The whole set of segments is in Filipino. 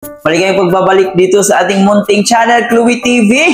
Maligayang pagbabalik dito sa ating munting channel, Chloe TV.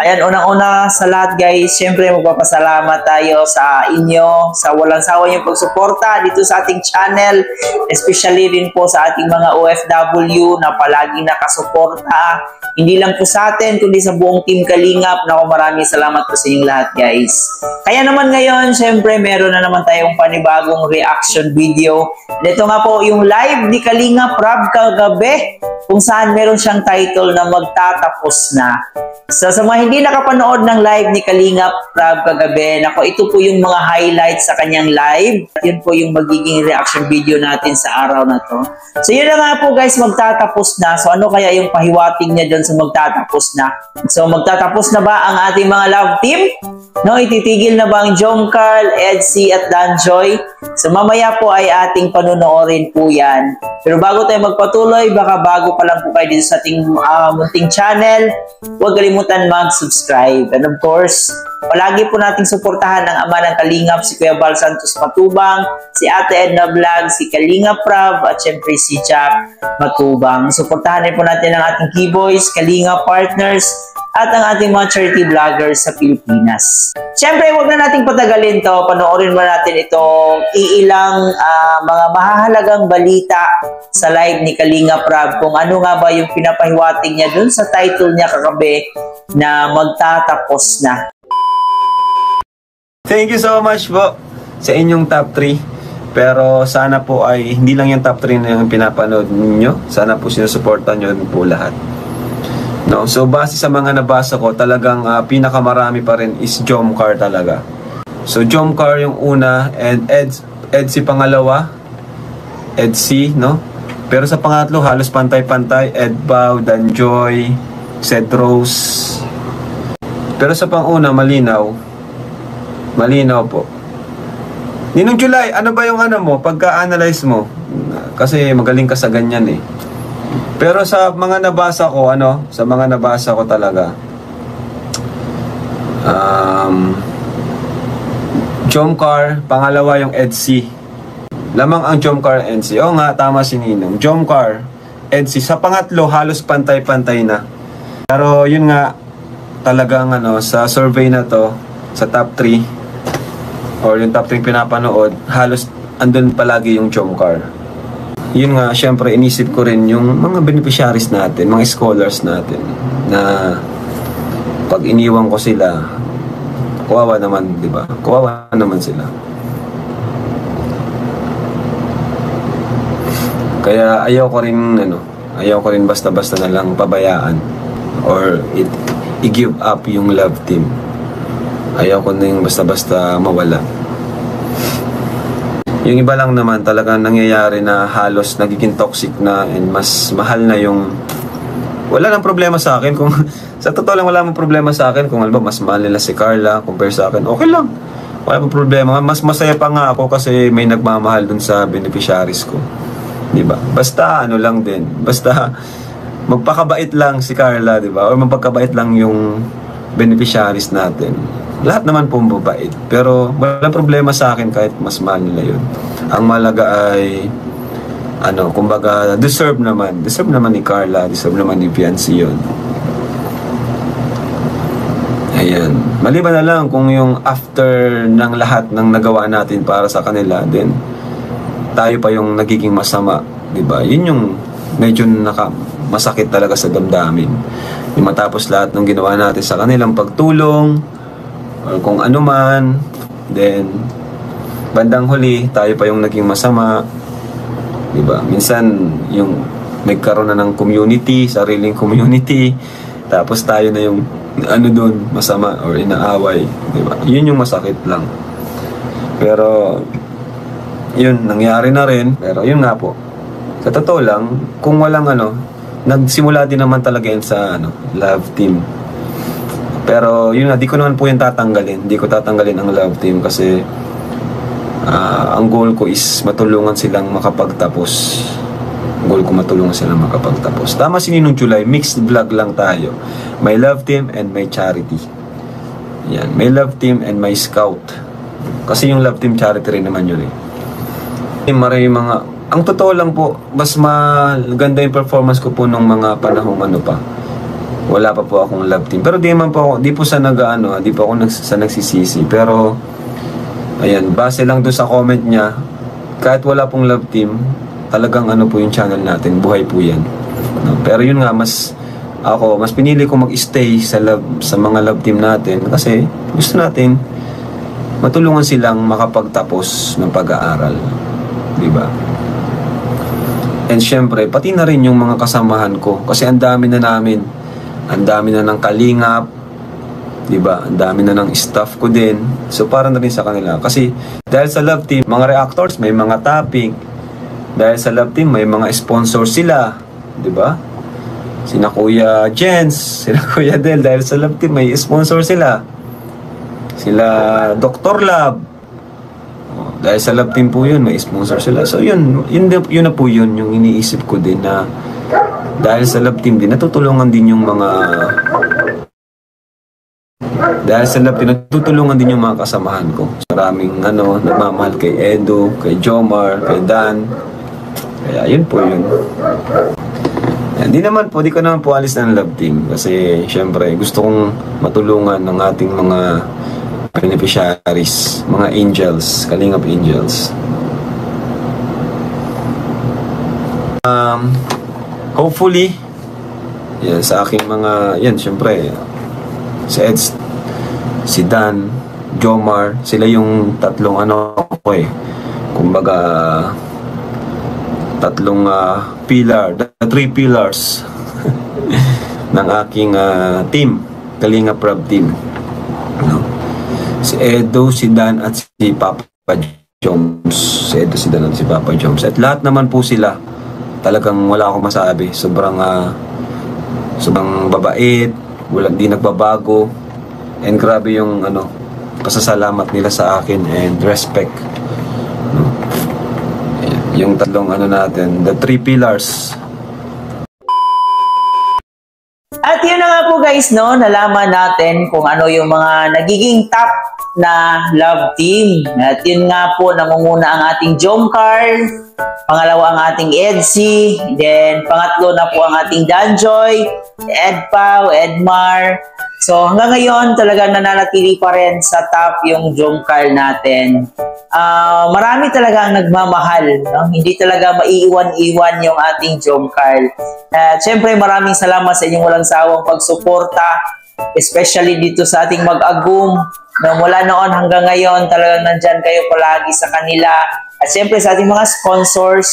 Ayan, unang-una sa lahat guys, syempre magpapasalamat tayo sa inyo sa walang sawa niyong pagsuporta dito sa ating channel. Especially rin po sa ating mga OFW na palaging nakasuporta. Hindi lang po sa atin, kundi sa buong Team Kalingap. Naku, maraming salamat po sa inyong lahat guys. Kaya naman ngayon, syempre meron na naman tayong panibagong reaction video. Ito nga po yung live ni Kalingap Rab kagabi, kung saan meron siyang title na magtatapos na. So, sa mga hindi nakapanood ng live ni Kalingap Rab kagabi, nako, ito po yung mga highlights sa kanyang live. Yun po yung magiging reaction video natin sa araw na to. So, yun na nga po guys, magtatapos na. So, ano kaya yung pahiwatig niya dyan sa magtatapos na? So, magtatapos na ba ang ating mga love team? No, ititigil na ba ang Jomcarl, Edsy at Danjoy? So, mamaya po ay ating panonoorin po yan. Pero bago tayo magpatuloy, baka bago pa lang po kayo dito sa ating munting channel, huwag kalimutan mag-subscribe. And of course, palagi po nating suportahan ang ama ng Kalingap, si Kuya Bal Santos Matubang, si Ate Edna Vlog, si Kalingap Rab, at syempre si Jack Matubang. Suportahan rin po natin ang ating Keyboys, Kalingap Partners, at ang ating mga charity vloggers sa Pilipinas. Siyempre, huwag na nating patagalin to. Panoorin mo natin itong iilang mga mahahalagang balita sa live ni Kalingap Rab, kung ano nga ba yung pinapahiwatig niya dun sa title niya kagabi na magtatapos na. Thank you so much po sa inyong top 3. Pero sana po ay hindi lang yung top 3 na yung pinapanood ninyo. Sana po sinusuportan nyo po lahat. No? So base sa mga nabasa ko, talagang pinakamarami pa rin is Jomcarl talaga. So Jomcarl yung una, and Edsy pangalawa, Edsy, no? Pero sa pangatlo, halos pantay-pantay, Edbaw, Danjoy, Cedros. Pero sa pang-una, malinaw po. Ninong July, ano ba yung ano mo, pagka-analyze mo? Kasi magaling ka sa ganyan eh. Pero sa mga nabasa ko, sa mga nabasa ko talaga, Jomcarl, pangalawa yung Edsy. Lamang ang Jomcarl, Edsy. Oo nga, tama si Ninong. Jomcarl, Edsy. Sa pangatlo, halos pantay-pantay na. Pero yun nga, talagang sa survey na to, sa top 3, or yung top 3 pinapanood, halos andun palagi yung Jomcarl. Yun nga, syempre inisip ko rin yung mga beneficiaries natin, mga scholars natin, na pag iniwan ko sila, kawawa naman, di ba? Kawawa naman sila. Kaya ayaw ko rin basta-basta na lang pabayaan or i-give up yung love team. Ayaw ko na yung basta-basta mawala. Yung iba lang naman talagang nangyayari na halos nagiging toxic na, and mas mahal na yung... Wala nang problema sa akin kung... Sa totoo lang, wala nang problema sa akin kung mas mahal nila si Carla compare sa akin. Okay lang. Wala nang problema. Mas masaya pa nga ako kasi may nagmamahal dun sa beneficiaries ko. Diba? Basta lang din. Basta magpakabait lang si Carla, diba? O magpakabait lang yung beneficiaries natin. Lahat naman po mabait. Pero walang problema sa akin kahit mas mahal nila yun. Ang malaga ay kumbaga deserve naman ni Carla, deserve naman ni Fiancé yun. Ayan. Maliban na lang kung yung after ng lahat ng nagawa natin para sa kanila, then tayo pa yung nagiging masama, diba? Yun yung medyo masakit talaga sa damdamin. Yung matapos lahat ng ginawa natin sa kanilang pagtulong, or kung ano man, then bandang huli tayo pa yung naging masama, diba? Minsan yung nagkaroon na ng community, sariling community, tapos tayo na yung doon masama or inaaway, diba? Yun yung masakit lang. Pero yun, nangyari na rin. Pero yun nga po, sa totoo lang, kung walang nagsimula din naman talaga yan sa love team. Pero yun nga, di ko naman po yung tatanggalin. Di ko tatanggalin ang love team kasi ang goal ko is matulungan silang makapagtapos. Ang goal ko matulungan silang makapagtapos. Tama si Ninong July, mixed vlog lang tayo. May love team and may charity. Yan, may love team and may scout. Kasi yung love team charity rin naman yun eh. Maraming mga ang totoo lang po, mas maganda yung performance ko po nung mga panahong ano pa. Wala pa po akong love team. Pero di po sa di po ako sa nagsisisi. Pero, ayan, base lang doon sa comment niya, kahit wala pong love team, talagang ano po yung channel natin, buhay po yan. No? Pero yun nga, mas pinili ko mag-stay sa mga love team natin kasi gusto natin matulungan silang makapagtapos ng pag-aaral. Diba? And syempre, pati na rin yung mga kasamahan ko. Kasi ang dami na ng kalingap, diba? Ang dami na ng staff ko din. So, para na rin sa kanila. Kasi, dahil sa love team, mga reactors, may mga topic. Dahil sa love team, may mga sponsor sila. Diba? Sina Kuya Jens, sina Kuya Del. Dahil sa love team, may sponsor sila. Sila Dr. Lab. Dahil sa love team po yun, may sponsor sila. So yun na po yun, yung iniisip ko din na dahil sa love team din, natutulungan din yung mga kasamahan ko. Maraming nagmamahal kay Edo, kay Jomar, kay Dan. Kaya yun po yun. Di ko naman po alis ng love team kasi syempre gusto kong matulungan ng ating mga beneficiaries, mga angels, kalingap angels. Hopefully, yan, sa aking mga, yan, syempre, si Ed, si Dan, Jomar, sila yung tatlong kumbaga, tatlong pillar, the three pillars ng aking team, Kalingap Rab team. Si Edo, si Dan, at si Papa Joms. Si Edo, si Dan, at si Papa Joms. At lahat naman po sila, talagang wala akong masabi. Sobrang babait, di nagbabago. And grabe yung pasasalamat nila sa akin and respect. Yung tatlong natin, the three pillars. At yun na nga po guys, nalaman natin kung ano yung mga nagiging top na love team. At yun nga po, nangunguna ang ating Jomcar, pangalawa ang ating Edsy, then pangatlo na po ang ating Danjoy, Edpao, Edmar. So hanggang ngayon talagang nananatili pa rin sa top yung Jomcar natin. Marami talaga ang nagmamahal, hindi talaga maiiwan-iwan yung ating Jomcar. Siyempre maraming salamat sa inyong walang sawang pagsuporta, especially dito sa ating mag-agum. Mula noon hanggang ngayon talagang nandyan kayo palagi sa kanila. At siyempre sa ating mga sponsors,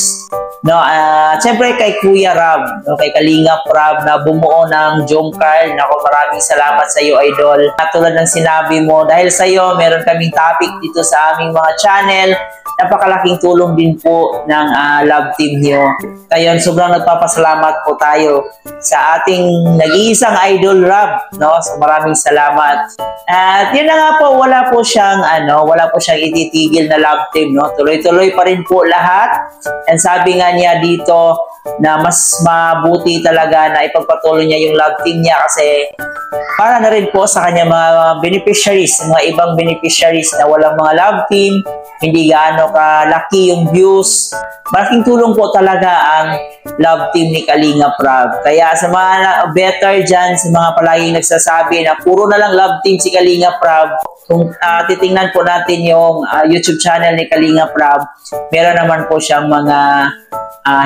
siyempre kay Kuya Rab, kay Kalingap Rab na bumuo ng Jomcar. Maraming salamat sa iyo, Idol. Tulad ng sinabi mo, dahil sa iyo, meron kaming topic dito sa aming mga channel. Napakalaking tulong din po ng love team niyo. Kaya sobrang nagpapasalamat po tayo sa ating nag-iisang Idol Rab. So maraming salamat. At yun na nga po, wala po siyang ititigil na love team. Tuloy-tuloy pa rin po lahat. And sabi nga niya dito na mas mabuti talaga na ipagpatuloy niya yung love team niya kasi para na rin po sa kanya mga beneficiaries, mga ibang beneficiaries na walang mga love team, hindi gaano kalaki yung views. Malaking tulong po talaga ang love team ni Kalingap Rab. Kaya sa mga better dyan, sa mga palaging nagsasabi na puro na lang love team si Kalingap Rab, kung titingnan po natin yung YouTube channel ni Kalingap Rab, meron naman po siyang mga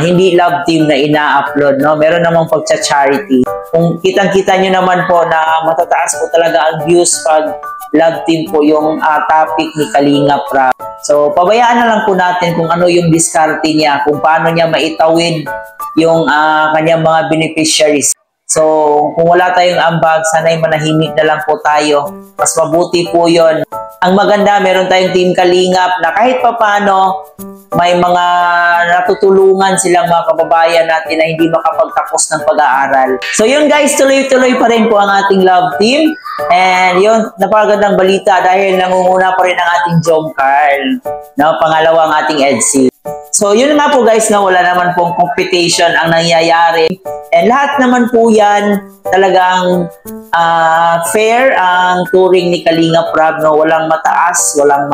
hindi love team na ina-upload. Meron namang pagcha-charity. Kung kitang-kita nyo naman po na matataas po talaga ang views pag love team po yung topic ni Kalingap Rab. So, pabayaan na lang po natin kung ano yung diskarte niya, kung paano niya maitawid yung kanyang mga beneficiaries. So, kung wala tayong ambag, sana'y manahimik na lang po tayo. Mas mabuti po yon. Ang maganda, meron tayong Team Kalingap na kahit papano, may mga natutulungan silang mga kababayan natin na hindi makapagtapos ng pag-aaral. So yun guys, tuloy-tuloy pa rin po ang ating love team. And yun, napakagandang balita dahil nangunguna pa rin ang ating Jomcar. Pangalawa ang ating Edsy. So yun nga po guys, na wala naman pong competition ang nangyayari. And lahat naman po yan talagang fair ang touring ni Kalinga Prab, no? Walang mataas, walang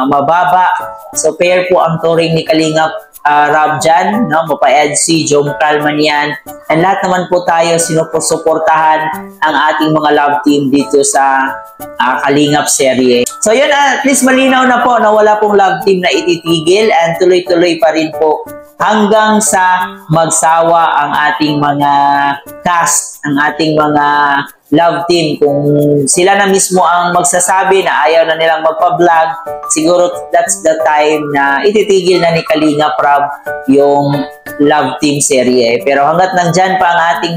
mababa. So fair po ang touring ni Kalinga Rab dyan, no? Mapa Edsy, Jom Calman yan. And lahat naman po tayo sinusuportahan ang ating mga love team dito sa Kalingap serye. So yun, at least malinaw na po na wala pong love team na ititigil and tuloy-tuloy pa rin po hanggang sa magsawa ang ating mga cast, ang ating mga love team. Kung sila na mismo ang magsasabi na ayaw na nilang magpa-vlog, siguro that's the time na ititigil na ni Kalinga Prab yung love team serye. Pero hanggat nandyan pa ang ating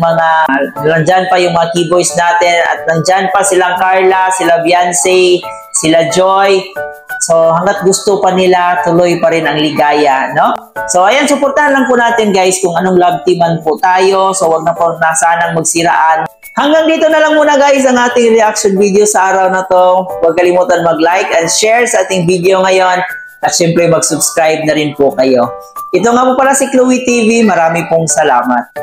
nandyan pa yung mga keyboys natin at nandyan pa silang Carla, sila Beyonce, sila Joy, so hanggat gusto pa nila, tuloy pa rin ang ligaya, no? So ayan, suportahan lang po natin guys kung anong love teaman po tayo. So wag na po sanang magsiraan. Hanggang dito na lang muna guys ang ating reaction video sa araw na to. Huwag kalimutan mag-like and share sa ating video ngayon. At syempre mag-subscribe na rin po kayo. Ito nga po pala si Chloe TV. Marami pong salamat.